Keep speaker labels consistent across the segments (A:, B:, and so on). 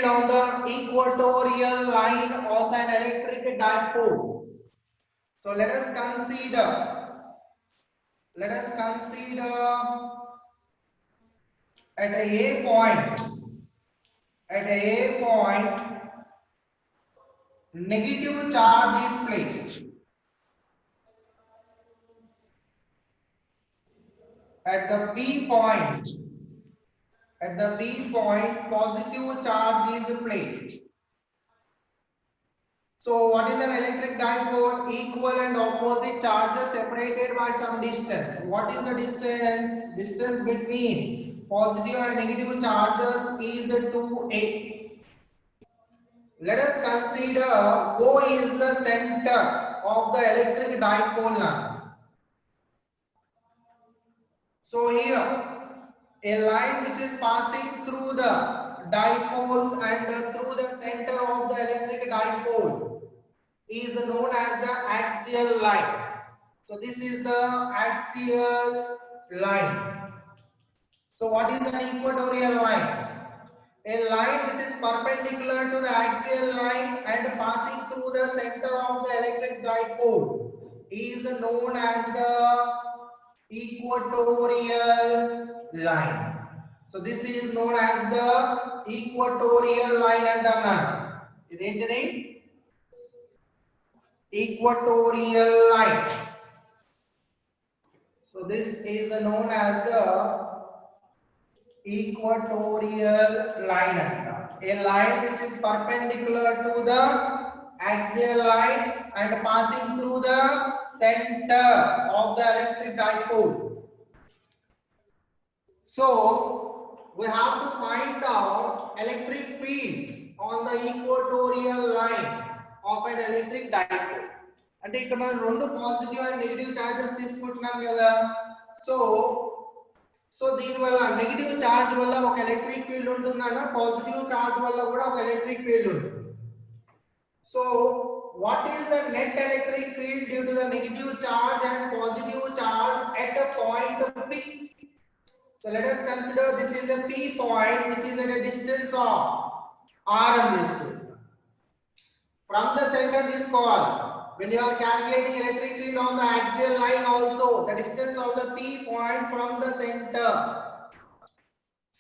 A: field on the equatorial line of an electric dipole. So let us consider at a point negative charge is placed. At the P point, positive charge is placed. So what is an electric dipole? Equal and opposite charges separated by some distance. What is the distance? Distance between positive and negative charges is 2a. Let us consider O is the center of the electric dipole line. So here a line which is passing through the dipoles and through the center of the electric dipole is known as the axial line. So this is the axial line. So what is an equatorial line? A line which is perpendicular to the axial line and passing through the center of the electric dipole is known as the equatorial line. So this is known as the equatorial line underline. Is equatorial line. So this is known as the equatorial line under. A line which is perpendicular to the axial line and passing through the center of the electric dipole. So we have to find out electric field on the equatorial line of an electric dipole. అంటే ఇక్కడ మనం రెండు positive and negative charges తీసుకుంటున్నాం కదా. So దీని వల్ల negative charge వల్ల ఒక ఎలక్ట్రిక్ ఫీల్డ్ ఉంటుందన్న, పాజిటివ్ చార్జ్ వల్ల కూడా ఒక ఎలక్ట్రిక్ ఫీల్డ్ ఉంటుంది. So what is the net electric field due to the negative charge and positive charge at a point P? So let us consider this is a P point which is at a distance of r and this from the center this call. When you are calculating electric field on the axial line also, the distance of the P point from the center.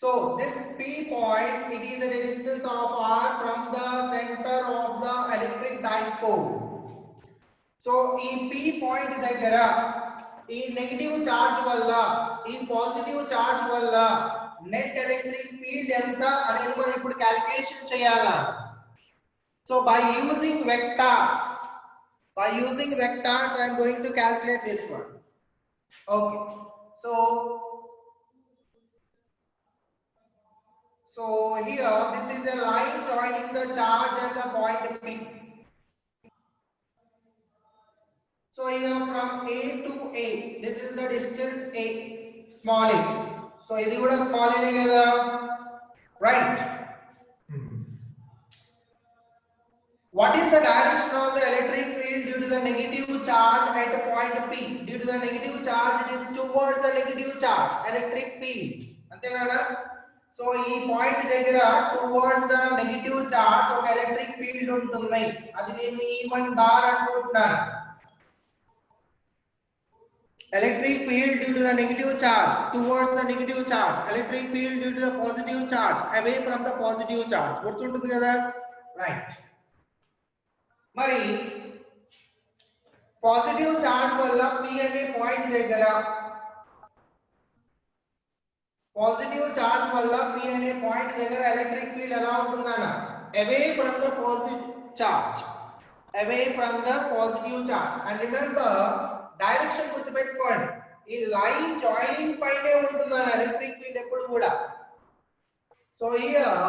A: So this P point, it is at a distance of r from the center of the electric dipole. So in P point daggara ee negative charge valla ee positive charge valla net electric field enta anedi మనం ఇప్పుడు calculation cheyala. So by using vectors I am going to calculate this one. Okay, so here this is a line joining the charge at the point P. So here from A to A, this is the distance A, small a. So ఇది కూడా small a కదా, right? What is the direction of the electric field due to the negative charge at point P? Due to the negative charge, it is towards the negative charge, electric field. Antena? So ee point daggara towards the negative charge oka electric field untundi. Adi nenu E1 bar anukuntunnaanu. Electric field due to the negative charge towards the negative charge, electric field due to the positive charge away from the positive charge. Gurtuntundi kada, right? మరి positive charge వల్ల P అనే point దగ్గర electric field ఎలా ఉంటుందన్న, away from the positive charge. And remember direction గుర్తుపెట్టుకోండి, ఈ line joining పైనే ఉంటుందన్న ఎలక్ట్రిక్ ఫీల్డ్ ఎప్పుడు కూడా. So here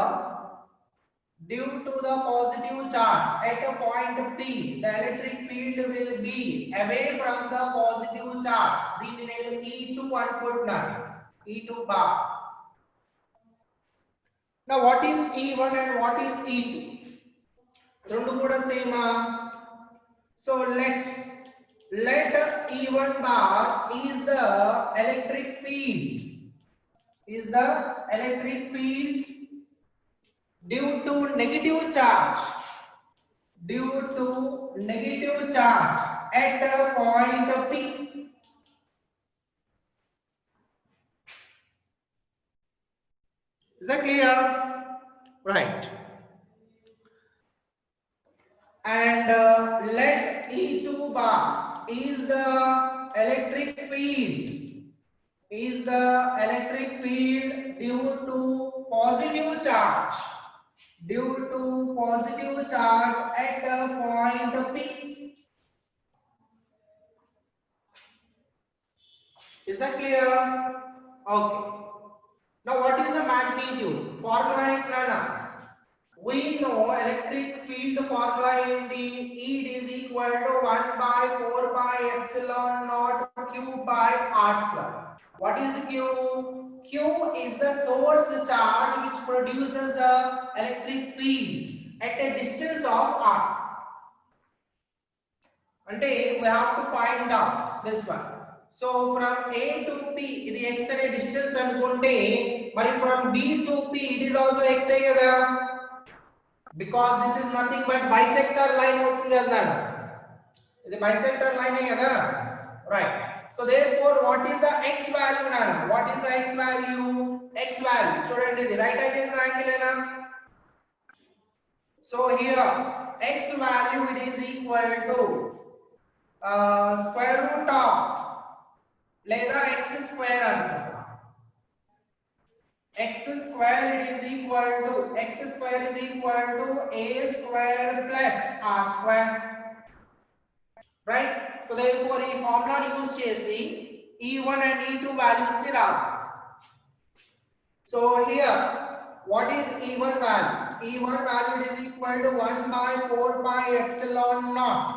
A: due to the positive charge at a point P, the electric field will be away from the positive charge. దీన్ని నేను E2 అనుకుంటున్నాను, E2 bar. Now what is E1 and what is E2? రెండు కూడా same. So let E1 bar is the electric field due to negative charge, due to negative charge at a point P. Is that clear? Right. And let E2 bar is the electric field, is the electric field due to positive charge, due to positive charge at a point P. Is that clear? Okay. Now what is the magnitude? Formula in Nana. We know electric field formula in the E is equal to 1 by 4 by epsilon naught Q by R square. What is Q? Q is the source charge which produces the electric field at a distance of R. Ante we have to find out this one. So from A to P, the x ray distance anukunte, mari from B to P it is also x ray kada. Because this is nothing but bisector line outundi annadu. Idi bisector line e kada, right? So therefore what is the x value nana? What is the x value? X value chudandi idi right angle triangle ena. So here x value it is equal to square root of లేదా x square అనుకుంటా. X square is equal to a square plus r square, right? So therefore ఈ formula use చేసి e1 and e2 values ని రాదు. So here what is e1 value? E1 value is equal to 1 by 4 by epsilon naught.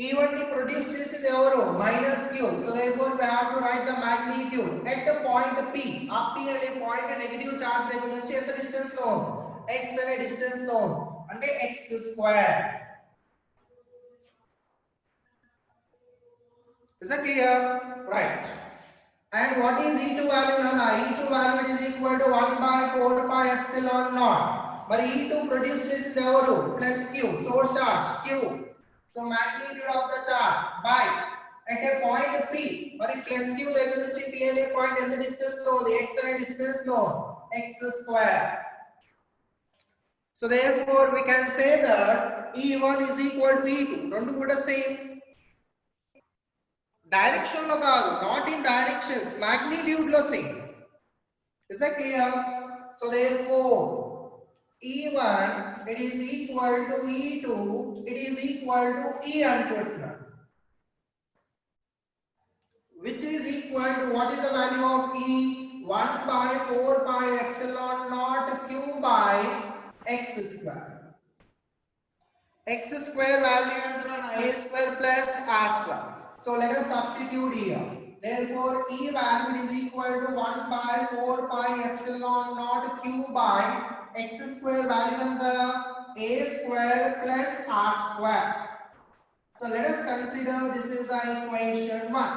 A: E1 ని produce చేసేది ఎవరు? Minus q. So therefore we have to write the magnitude at the point P. ఆ P అనే point negative charge దగ్గర నుంచి ఎంత distance లో ఉంది? x అనే డిస్టెన్స్ లో ఉంది. అంటే x square. Is that clear? Right. And what is E2 value nana? E2 value is equal to 1 by 4 pi epsilon naught. మరి E2 ప్రొడ్యూస్ చేసేది ఎవరు? Plus q, source charge q. So magnitude of the charge by at a point P. మరి plus q దగ్గర నుంచి P అనే point ఎంత distance లో ఉంది? x అనే డిస్టెన్స్ లో x square. So therefore we can say that E1 is equal to E2. రెండు కూడా సేమ్. డైరెక్షన్ లో కాదు, నాట్ ఇన్ డైరెక్షన్స్, మాగ్నిట్యూడ్ లో same. Is that clear? So therefore E1 it is equal to E2, it is equal to E అనుకుంటున్నా, which is equal to what is the value of E? 1 by 4 pi epsilon naught q by x square. X square value అంటున్నాను a square plus r square. So let us substitute here. Therefore E value is equal to 1 by 4 pi epsilon naught q by x square value and the a square plus r square. So let us consider this is the equation 1.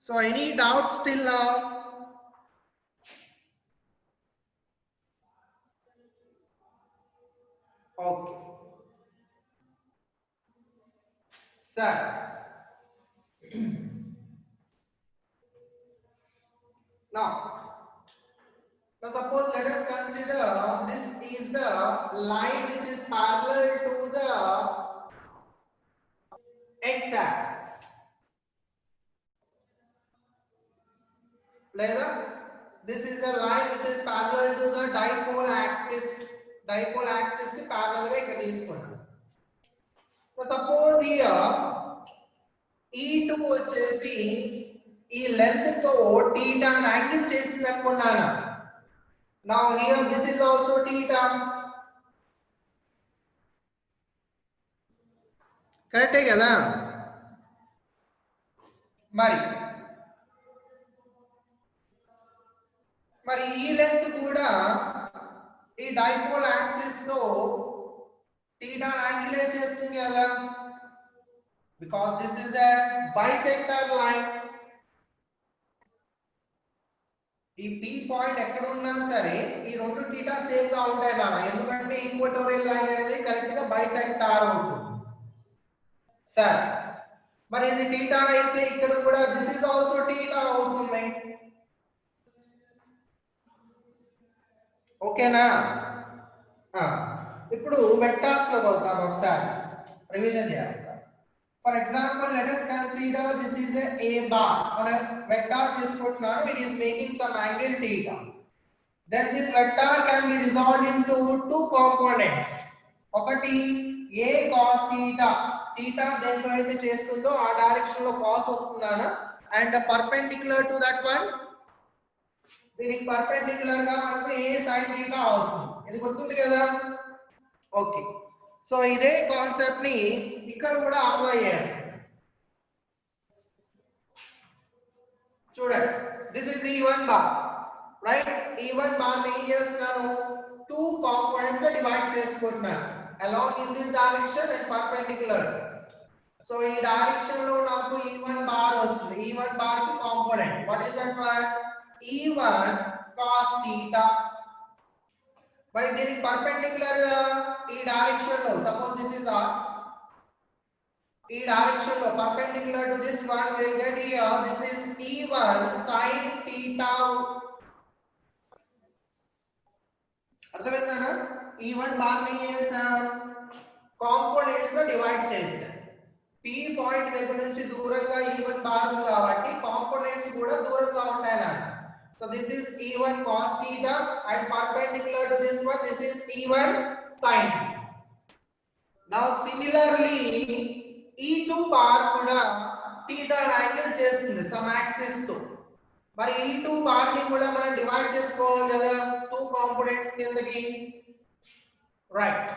A: So any doubts till now? Okay. Sir. Now suppose let us consider this is the line which is parallel to the x-axis. This is the line which is parallel to the dipole axis. Dipole axis ki parallel ga ikkada తీసుకున్నాం. So suppose here E2 వచ్చేసి ఈ length తో θ angle చేసింది అనుకున్నాను. Now here this is also theta. కరెక్టే కదా? మరి ఈ లెంత్ కూడా ఈ డైపోల్ యాక్సిస్ తో θ యాంగిల్ చేస్తుంది కదా, because this is a bisector line. ఈ P పాయింట్ ఎక్కడ ఉన్నా సరే ఈ రెండు తీటా సేమ్ గా ఉంటాయి నాన్న, ఎందుకంటే ఈక్వటోరియల్ లైన్ అనేది కరెక్ట్ గా బైసెక్టార్ అవుతుంది. సరే, మరి ఇది తీటా అయితే ఇక్కడ కూడా దిస్ ఇస్ ఆల్సో తీటా అవుతుంది. ఓకేనా? ఇప్పుడు వెక్టార్స్ లో వద్దాం, ఒకసారి రివిజన్ చేస్తాం. For example, let us consider this is a bar or a vector తీసుకుంటున్నాను, it is making some angle theta. Then this vector can be resolved into two components. ఒకటి a cos theta, theta దేంతో అయితే చేస్తుందో ఆ direction లో cos వస్తుందనా, and perpendicular to that one, దీనికి perpendicular గా మనకు a sin theta వస్తుంది. ఇది గుర్తుంది కదా? ఓకే, సో ఇదే కాన్సెప్ట్ ని ఇక్కడ కూడా అప్లై చేస్తాం. చూడండి, this is E1 bar, right? E1 bar ని ఏం చేస్తున్నాను, టూ కాంపోనెంట్స్ గా డివైడ్ చేసుకుంటున్నాను, along in this direction and perpendicular. So ఈ డైరెక్షన్ లో నాకు E1 బార్ వస్తుంది. E1 బార్ కి component what is that one, E1 cos theta. మరి దీనికి పర్పెండిక్యులర్ గా ఈ డైరెక్షన్ లో, సపోజ్ దిస్ ఇస్ R, ఈ డైరెక్షన్ లో perpendicular to this one will get here this is E1 sin theta. అర్థమైందా? E1 బార్ ని చేసాం, కాంపోనెంట్స్ లో డివైడ్ చేసాం. P పాయింట్ దగ్గర నుంచి దూరంగా E1 బార్ ఉంది కాబట్టి కాంపోనెంట్స్ కూడా దూరంగా ఉంటాయి అన్నమాట. So this is E1 cos theta and perpendicular to this one this is E1 sin theta. Now similarly E2 bar కూడా theta యాంగిల్ చేస్తుంది some axis తో. మరి E2 bar ని కూడా మనం డివైడ్ చేసుకోవాలి కదా టూ కాంపోనెంట్స్ కిందకి, రైట్?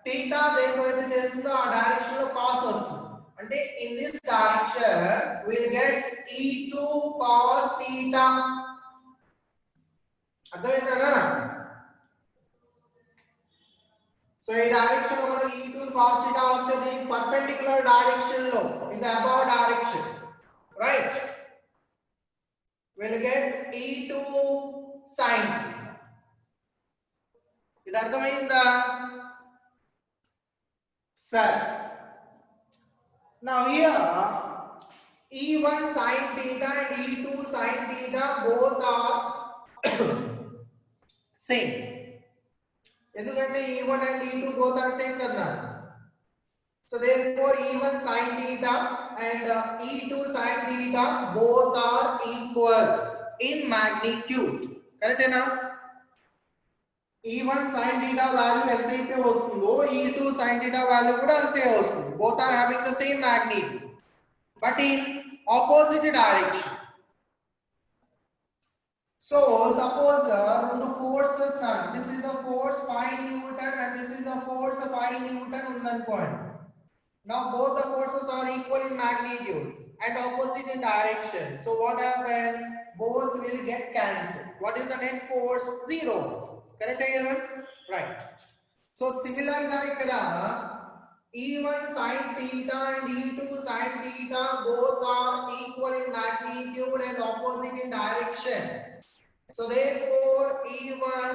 A: theta దేంతో అయితే చేస్తుందో ఆ డైరెక్షన్ లో cos వస్తుంది, అంటే in this direction we will get E2 cos theta. అర్థమైందా? సో ఈ డైరెక్షన్ లో మనకి E2 cos theta వస్తే దీనికి పర్పెండిక్యులర్ డైరెక్షన్ లో in the above direction, right, will get E2 sin theta. ఇది అర్థమైందా? సరే, now here E1 sin theta and E2 sin theta both are same, ఎందుకంటే E1 and E2 both are same కదా. So therefore E1 sin theta and E2 sin theta both are equal in magnitude. కరెక్టేనా? E1 sin theta value ఎంతైతే వస్తుందో E2 sin theta value కూడా అంతే వస్తుంది. Both are having the same magnitude but in opposite direction. So suppose రెండు forces నాన్న, this is the force 5 Newton and this is the force 5 Newton ఉందనుకోండి. Now both the forces are equal in magnitude and opposite in direction. So what happened? Both will get cancelled. What is the net force? 0. Correct here? Right. So similar ga ikkada E1 sin theta and E2 sin theta both are equal in magnitude and opposite in direction. So therefore E1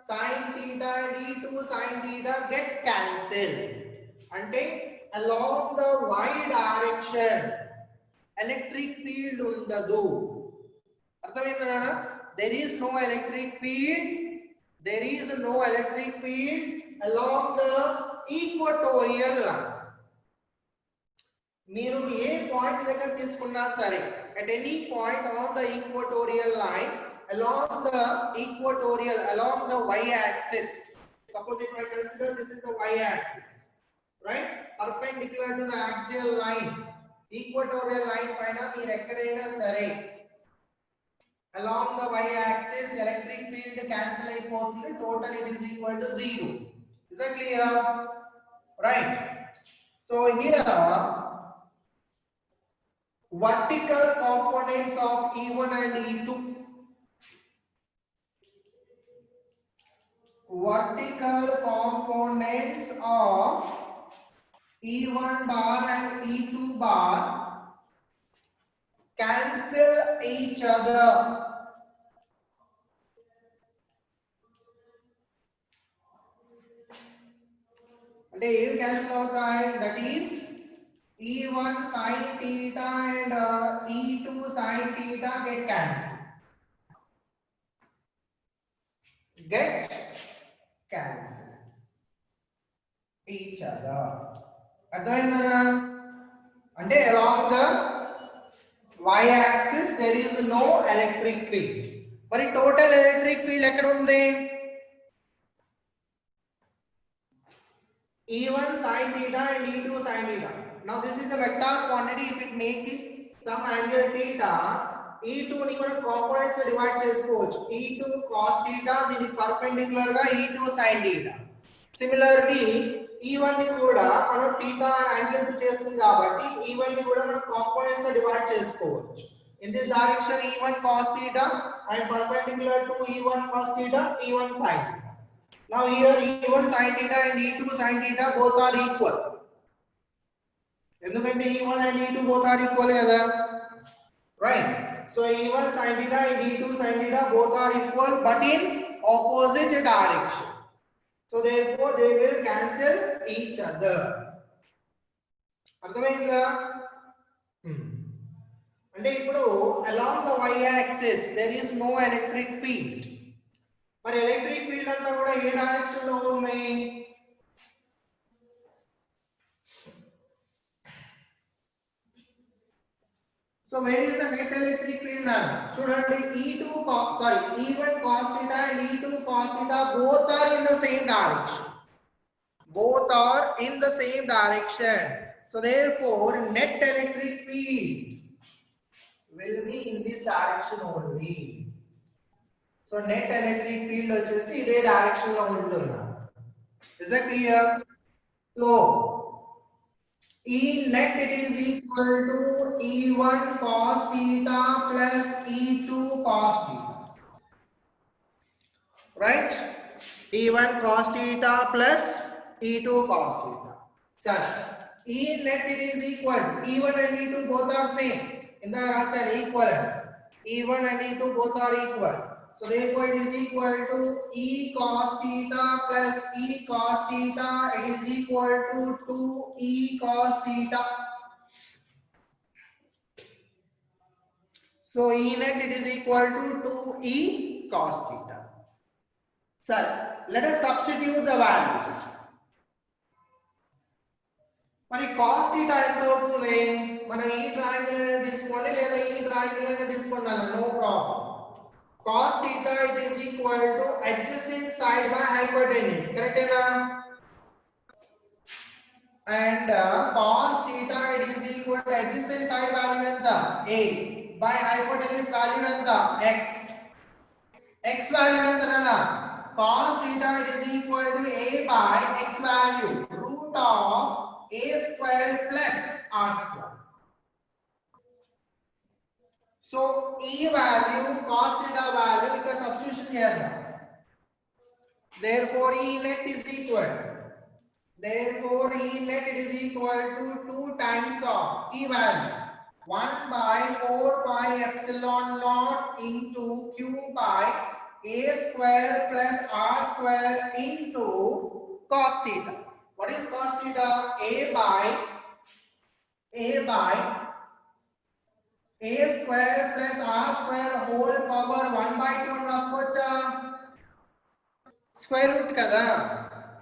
A: sin theta and E2 sin theta get cancelled. Ante along the y direction electric field undadu. Arthamaindana? There is no electric field. There is no electric field along the equatorial line. మీరు ఏ point దగ్గర తీసుకున్నా సరే, at any point on the equatorial line, along the equatorial, along the y-axis. Suppose if I consider this is the y-axis, right? Perpendicular to the axial line, equatorial line paina meer ekkadaina sare along the y-axis electric field cancel అయిపోతుంది, total it is equal to 0. Is that clear? Right. So here vertical components of E1 and E2, vertical components of E1 bar and E2 bar cancel each other. అంటే ఏం cancel అవుతాయి, that is E1 sin theta and E2 sin theta get cancel each other. అర్థమైందా? అంటే along the y axis there is no electric field. మరి total electric field ఎక్కడ ఉంది? E1 sin theta and E2 sin theta. Now this is a vector quantity. If it make it some angle theta, E2 ని కూడా components లో divide చేసుకోవచ్చు. E2 cos theta దీనికి perpendicular గా E2 sin theta. Similarly E1 ని కూడా మనం theta angle తో చేస్తుంది కాబట్టి E1 ని కూడా మనం కాంపోనెంట్స్ లో డివైడ్ చేసుకోవచ్చు. In this direction E1 cos theta and perpendicular to E1 cos theta, E1 sin theta. Now here E1 sin theta and E2 sin theta both are equal. ఎందుకంటే E1 and E2 both are equal కదా, right? So E1 sin theta and E2 sin theta both are equal but in opposite direction. So therefore they will cancel each other. అర్థమైందా? అంటే ఇప్పుడు along the y axis there is no electric field. మరి electric field అంతా కూడా ఏ direction లో ఉన్నాయి? So where is the net electric field now? చూడండి E1 cos theta and E2 cos theta both are in the same direction. Both are in the same direction. So therefore net electric field will be in this direction only. So net electric field వచ్చేసి ఇదే direction లో ఉంటుంది. Is that clear? So E net it is equal to E1 cos theta plus E2 cos theta. Right? E1 cos theta plus E2 cos theta. Sir, E net it is equal. E1 and E2 both are same. In the answer equal. E1 and E2 both are equal. So therefore it is equal to E cos theta plus E cos theta. It is equal to 2E cos theta. So E net it is equal to 2E cos theta. Sir, let us substitute the values. మరి cos theta ఎంత అవుతుంది? మనం ఈ triangle అనేది తీసుకోండి లేదా ఈ triangle అనేది తీసుకోండి, no problem. Cos theta it is equal to adjacent side by hypotenuse, correct है ना? And cos theta it is equal to adjacent side value enta a by hypotenuse value enta x. X value enta na cos theta it is equal to a by x value root of a square plus r square. So E value cos theta value ఇక్కడ substitution చేద్దాం. Therefore E net is equal. Therefore E net it is equal to 2 times of E value 1 by 4 pi epsilon naught into q by a square plus r square into cos theta. What is cos theta? A by a square plus r square whole power 1 by 2 అని రాసుకోవచ్చా? Square root కదా,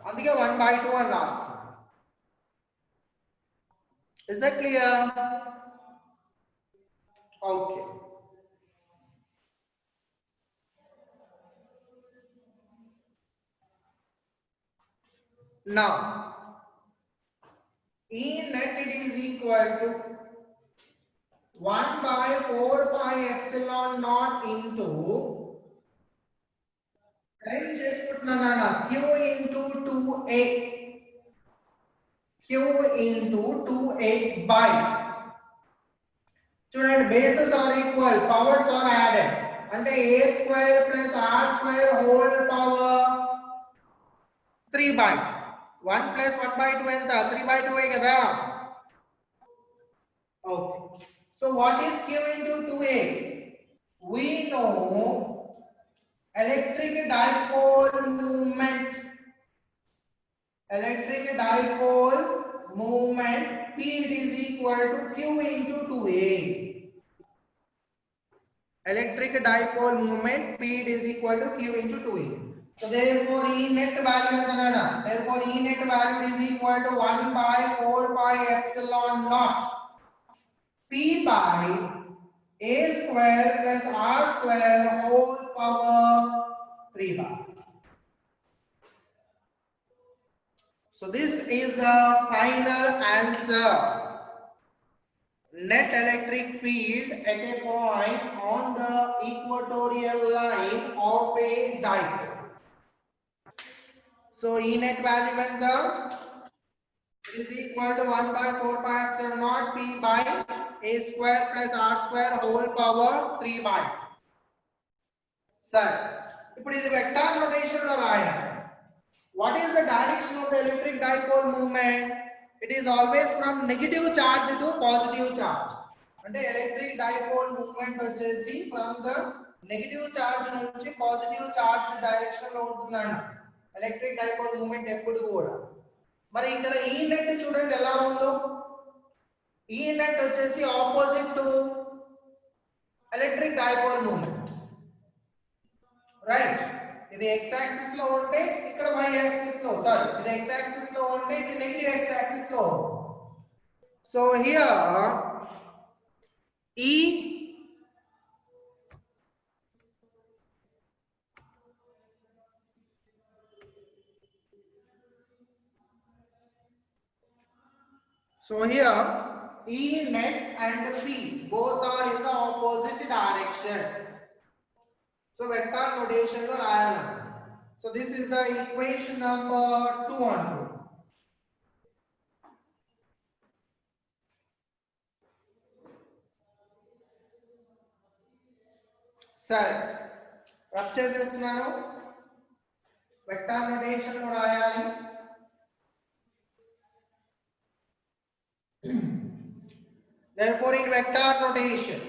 A: అందుకే 1 by 2 అని రాస్తాం. Is that clear? Okay. Now E net it is equal to 1 by 4 pi epsilon naught into arrange చేసుకుంటున్నానా q into 2a by చూడండి bases are equal, powers are added అంటే a square plus r square whole power 3 by 1 plus 1 by 2 ఎంత 3 by 2 కదా. Okay. So what is q into 2a? We know electric dipole moment. electric dipole moment P it is equal to Q into 2A. Electric dipole moment P it is equal to Q into 2A. So therefore E net value entanana, therefore E net value is equal to 1 by 4 pi epsilon naught P by A square plus R square whole power 3 bar. So this is the final answer. Net electric field at a point on the equatorial line of a dipole. So E net value when the is equal to 1 by 4 pi epsilon naught P by A square plus R square whole power 3 by. Sir, ఇప్పుడు ఇది vector notation లో రాయాలి. What is the direction of the electric dipole movement? It is always from negative charge to positive charge. అంటే electric dipole movement వచ్చేసి from the negative charge నుంచి positive charge direction లో ఉంటుందండి electric dipole movement ఎప్పుడు కూడా. మరి ఇక్కడ ఈ నెట్ చూడండి ఎలా ఉందో. ఈ నెట్ వచ్చేసి opposite to electric dipole movement, right. ఇది x యాక్సిస్ లో ఉంటే ఇక్కడ y యాక్సిస్ లో, సారీ ఇది x యాక్సిస్ లో ఉంటే ఇది నెగటివ్ x యాక్సిస్ లో. So here E net and P both are in the opposite direction. So vector notation lo rayala. So this is the equation number 2 on 2. సరే rub చేసేస్తున్నాను. Vector notation లో రాయాలి. Therefore in vector notation,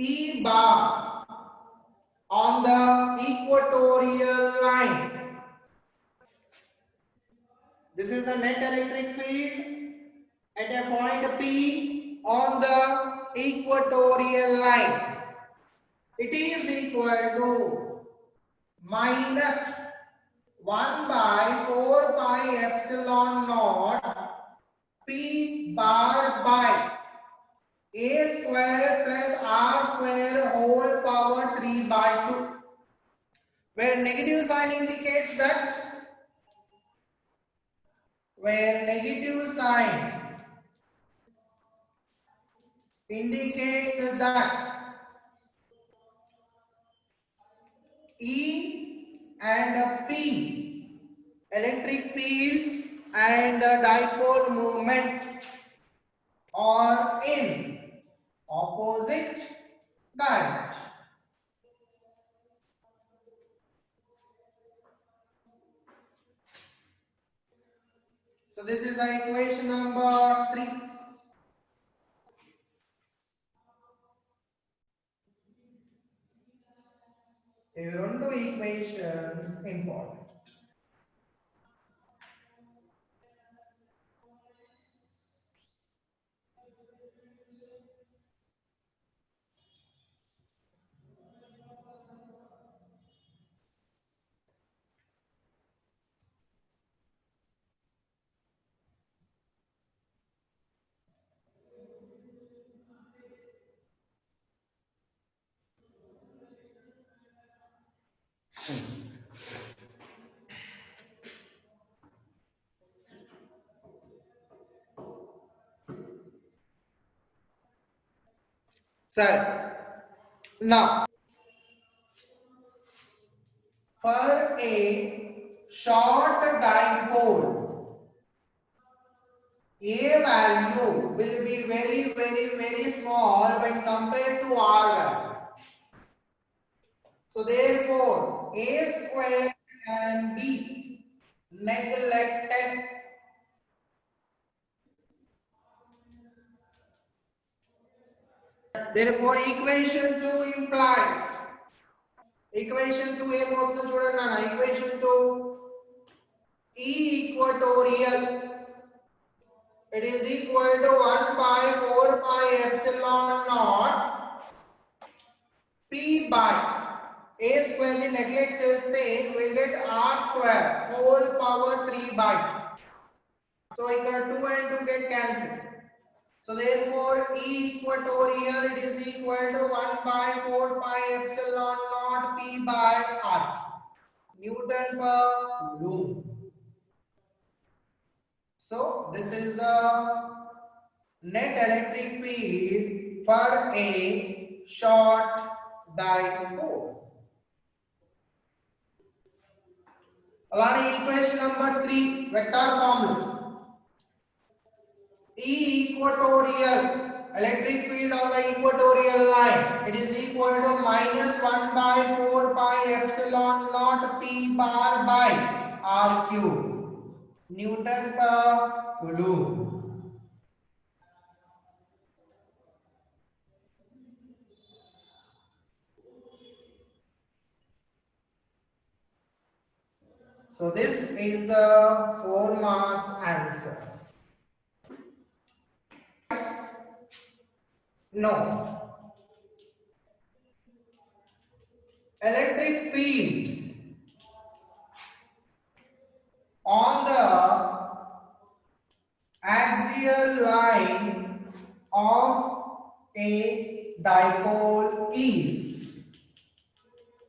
A: E bar on the equatorial line. This is the net electric field at a point P on the equatorial line. It is equal to minus 1 by 4 pi epsilon naught P bar by A square plus R square whole power 3 by 2, where negative sign indicates that E and P electric field and dipole moment are in opposite direction. So this is the equation number 3. These two equations important. Sir, now for a short dipole, A value will be very small when compared to R value. So therefore A square can be neglected. Therefore equation 2 implies equation 2 ఏమవుతుందో చూడండి నాన్న equation 2 E equatorial it is equal to 1 by 4 pi epsilon naught P by a square ni neglect cheste we will get r square whole power 3 by. So here 2 and 2 get cancelled. So therefore E equatorial it is equal to 1 by 4 pi epsilon naught P by r Newton per Coulomb. So this is the net electric field for a short dipole. Alani equation number 3 vector formula. E equatorial electric field on the equatorial line it is equal to minus 1 by 4 pi epsilon naught P bar by r cube Newton per Coulomb. So this is the 4 marks answer. No. Electric field on the axial line of a dipole is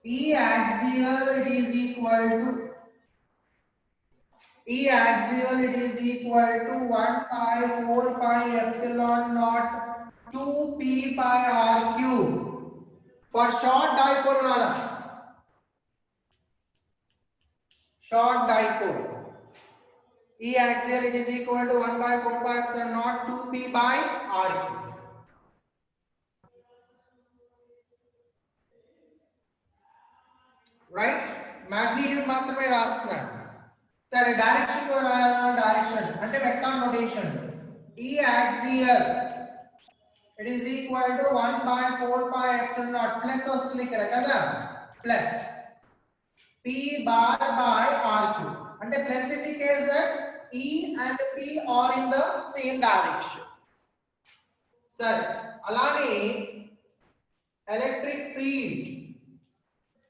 A: E axial it is equal to 1 pi 4 pi epsilon naught 2 P pi r cube for short dipole nana short dipole E axial it is equal to 1 by 4 pi epsilon naught 2 P by r cube. Right? Magnitude మాత్రమే రాస్తున్నాను. సరే direction లో రాయాలా direction అంటే vector notation E axial it is equal to 1 by 4 pi epsilon naught plus వస్తుంది ఇక్కడ కదా plus P bar by r cube అంటే plus indicates that E and P are in the same direction. సరే అలానే electric field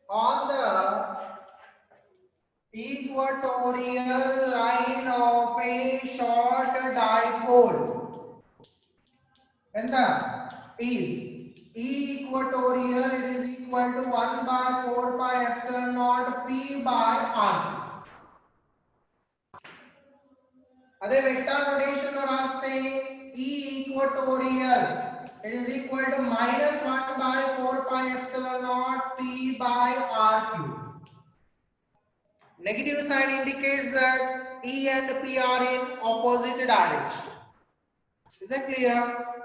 A: on the equatorial line of a short dipole and the is E equatorial it is equal to 1 by 4 pi epsilon naught P by r. అదే vector notation లో రాస్తే E equatorial it is equal to minus 1 by 4 pi epsilon naught P by r cube. Negative sign indicates that E and P are in opposite direction. Is that clear?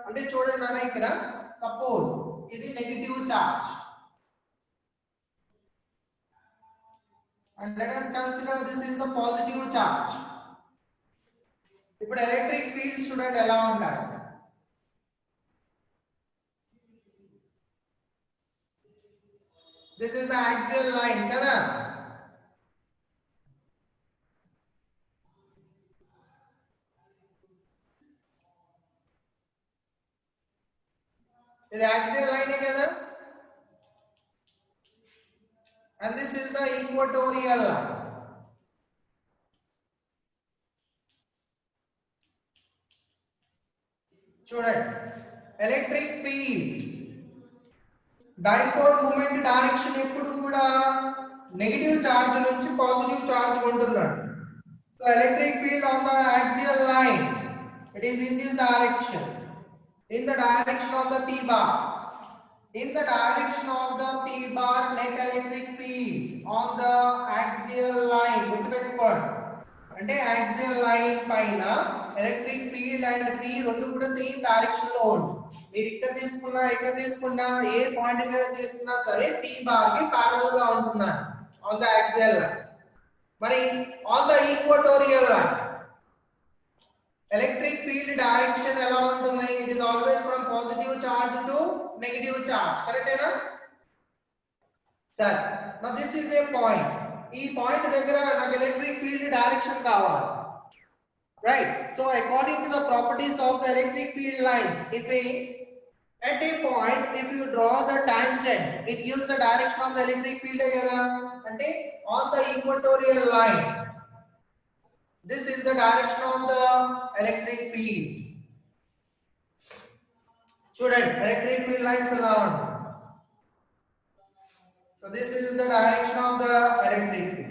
A: అంటే చూడండి నాన్న ఇక్కడ suppose ఇది negative charge and let us consider this is the positive charge. ఇప్పుడు electric field చూడండి ఎలా ఉంటాయి. This is the axial line కదా ఇది axial line కదా and this is the equatorial line. చూడండి electric field dipole moment direction ఎప్పుడు కూడా నెగటివ్ చార్జ్ నుంచి పాజిటివ్ చార్జ్ ఉంటున్నాడు. So electric field on the axial line it is in this direction in the direction of the P bar. In the direction of the P bar net electric field on the axial line గుర్తుపెట్టుకోండి అంటే axial line పైన electric field and P రెండు కూడా same direction లో ఉంటుంది. మీరు ఇక్కడ తీసుకున్నా ఏ పాయింట్ దగ్గర తీసుకున్నా సరే P బార్ కి పారలల్ గా ఉంటుంది on the axial line. మరి on the equatorial line electric field direction ఎలా ఉంటుంది? It is always from positive charge to negative charge. Correct ena? Sir, now this is a point. ఈ point దగ్గర నాకు electric field direction కావాలి. Right? So according to the properties of the electric field lines, if we at a point, if you draw the tangent, it gives the direction of the electric field kada ante on the equatorial line. This is the direction of the electric field. Student, electric field lines around. So this is the direction of the electric field.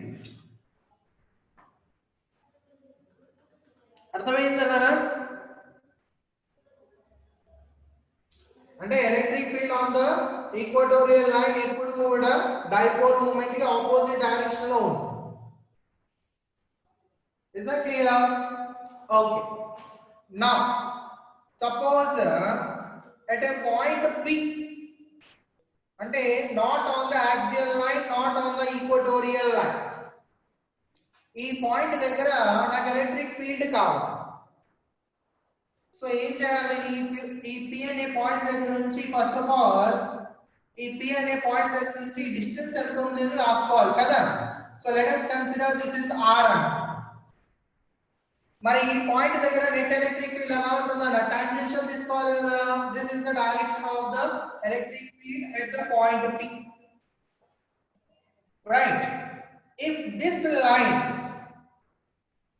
A: అర్థమైందా నాన్న? అంటే electric field on the equatorial line ఎప్పుడు కూడా dipole moment కి opposite direction లో ఉంటుంది. Is that clear? Okay. Now, suppose at a point P, ante not on the axial line, not on the equatorial line. ఈ point దగ్గర నాకు electric field కావాలి. So ఏం చేయాలి? ఈ P అనే పాయింట్ దగ్గర నుంచి ఫస్ట్ ఆఫ్ ఆల్ ఈ P అనే పాయింట్ దగ్గర నుంచి డిస్టెన్స్ ఎంత ఉంది అని రాసుకోవాలి కదా. So let us consider this is R అని. మరి ఈ పాయింట్ దగ్గర నెట్ ఎలక్ట్రిక్ ఫీల్డ్ ఎలా ఉంటుందన్న టాంజెన్షియల్ తీసుకోవాలి కదా. This is the direction of the electric field at the point P. Right? If this line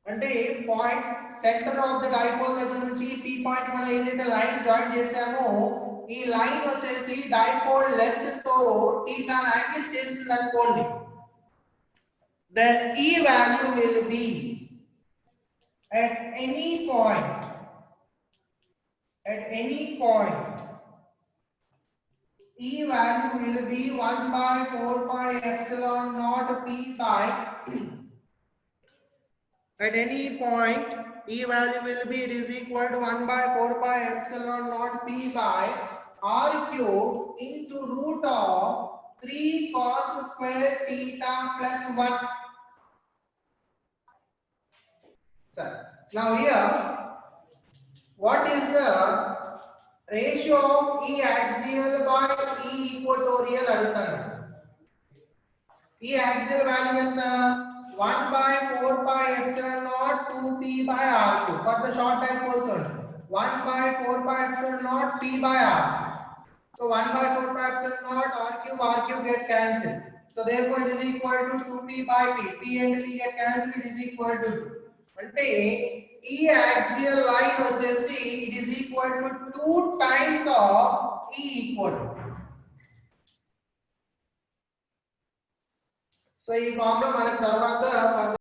A: అంటే point centre of the dipole దగ్గర నుంచి P పాయింట్ మనం ఏదైతే లైన్ జాయిన్ చేసామో ఈ లైన్ వచ్చేసి డైపోల్ లెంగ్త్ తో θ యాంగిల్ చేసింది అనుకోండి, దెన్ ఈ value will be at any point E value will be 1 by 4 pi epsilon naught P by at any point E value will be, it is equal to 1 by 4 pi epsilon naught P by R cube into root of 3 cos square theta plus 1. Sir, now here what is the ratio of E axial by E equatorial adutana? E axial value enta 1 by 4 pi epsilon naught 2 P by R cube for the short type person. 1 by 4 pi epsilon naught P by R. So 1 by 4 pi epsilon naught R cube get cancelled. So therefore it is equal to 2P by P. P and P get cancelled, it is equal to 2. అంటే ఈ axial line వచ్చేసి it is equal to 2 times of ఈ equal. So ఈ formula మనకి తర్వాత